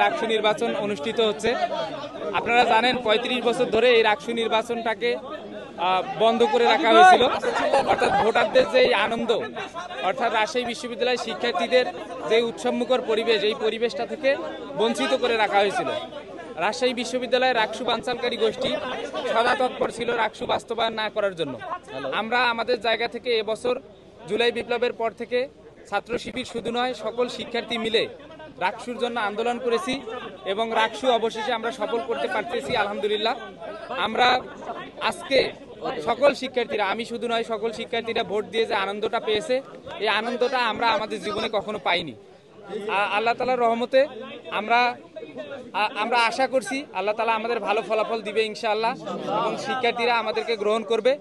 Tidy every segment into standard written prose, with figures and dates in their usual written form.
রাকসু নির্বাচন অনুষ্ঠিত হচ্ছে। আপনারা জানেন ৩৫ বছর ধরে এই রাকসু নির্বাচনটাকে বন্ধ করে রাখা হয়েছিল, অর্থাৎ ভোটারদের যে আনন্দ, অর্থাৎ রাজশাহী বিশ্ববিদ্যালয়ের শিক্ষার্থীদের যে উৎসবমুখর পরিবেশ, এই পরিবেশটা থেকে বঞ্চিত করে রাখা হয়েছিল। রাজশাহী বিশ্ববিদ্যালয়ের রাকসু বানচালকারী গোষ্ঠী সদা তৎপর ছিল রাকসু বাস্তবায়ন না করার জন্য। আমরা আমাদের জায়গা থেকে এবছর জুলাই বিপ্লবের পর থেকে ছাত্র শিবির শুধু নয়, সকল শিক্ষার্থী মিলে রাকসুর জন্য আন্দোলন করেছি এবং রাকসু অবশেষে আমরা সফল করতে পারতেছি আলহামদুলিল্লাহ। আমরা আজকে সকল শিক্ষার্থীরা, আমি শুধু নয়, সকল শিক্ষার্থীরা ভোট দিয়ে যে আনন্দটা পেয়েছে, এই আনন্দটা আমরা আমাদের জীবনে কখনো পাইনি। আল্লাহ তাআলার রহমতে আমরা আশা করছি আল্লাহ তাআলা আমাদের ভালো ফলাফল দিবে ইনশাআল্লাহ, এবং শিক্ষার্থীরা আমাদেরকে গ্রহণ করবে।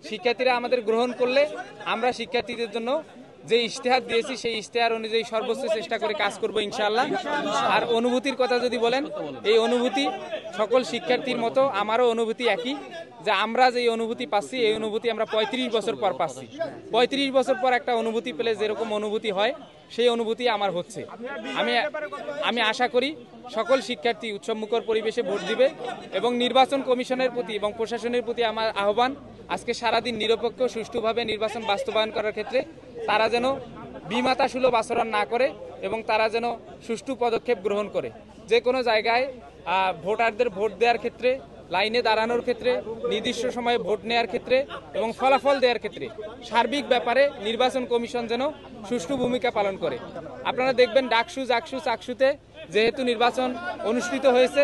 শিক্ষার্থীরা আমাদের গ্রহণ করলে আমরা শিক্ষার্থীদের জন্য যে ইশতেহার দিয়েছি সেই ইশতেহার অনুযায়ী সর্বোচ্চ চেষ্টা করে কাজ করব ইনশাআল্লাহ। আর অনুভূতির কথা যদি বলেন, এই অনুভূতি সকল শিক্ষার্থীর মতো আমারও অনুভূতি একই, যে আমরা যে অনুভূতি পাচ্ছি এই অনুভূতি আমরা ৩৫ বছর পর পাচ্ছি। ৩৫ বছর পর একটা অনুভূতি পেলে যেরকম অনুভূতি হয় সেই অনুভূতি আমার হচ্ছে। আমি আশা করি সকল শিক্ষার্থী উৎসবমুখর পরিবেশে ভোট দিবে এবং নির্বাচন কমিশনের প্রতি এবং প্রশাসনের প্রতি আমার আহ্বান, আজকে সারাদিন নিরপেক্ষ সুষ্ঠুভাবে নির্বাচন বাস্তবায়ন করার ক্ষেত্রে তারা যেন বিমাতা সুলভ আচরণ না করে এবং তারা যেন সুষ্ঠু পদক্ষেপ গ্রহণ করে। যে কোনো জায়গায় ভোটারদের ভোট দেওয়ার ক্ষেত্রে, লাইনে দাঁড়ানোর ক্ষেত্রে, নির্দিষ্ট সময়ে ভোট নেওয়ার ক্ষেত্রে এবং ফলাফল দেওয়ার ক্ষেত্রে সার্বিক ব্যাপারে নির্বাচন কমিশন যেন সুষ্ঠু ভূমিকা পালন করে। আপনারা দেখবেন ডাকসু, জাকসু, চাকসুতে যেহেতু নির্বাচন অনুষ্ঠিত হয়েছে,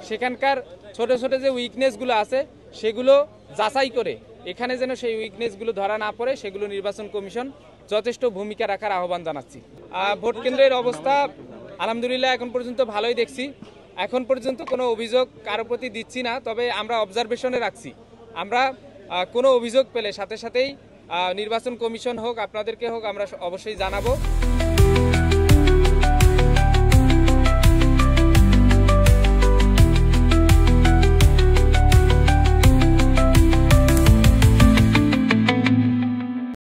সেখানকার ছোট ছোট যে উইকনেসগুলো আছে সেগুলো যাচাই করে এখানে যেন সেই উইকনেসগুলো ধরা না পড়ে, সেগুলো নির্বাচন কমিশন যথেষ্ট ভূমিকা রাখার আহ্বান জানাচ্ছি। ভোট কেন্দ্রের অবস্থা আলহামদুলিল্লাহ এখন পর্যন্ত ভালোই দেখছি। এখন পর্যন্ত কোনো অভিযোগ কারো প্রতি দিচ্ছি না, তবে আমরা অবজারভেশনে রাখছি। আমরা কোনো অভিযোগ পেলে সাথে সাথেই নির্বাচন কমিশন হোক, আপনাদেরকে হোক, আমরা অবশ্যই জানাবো।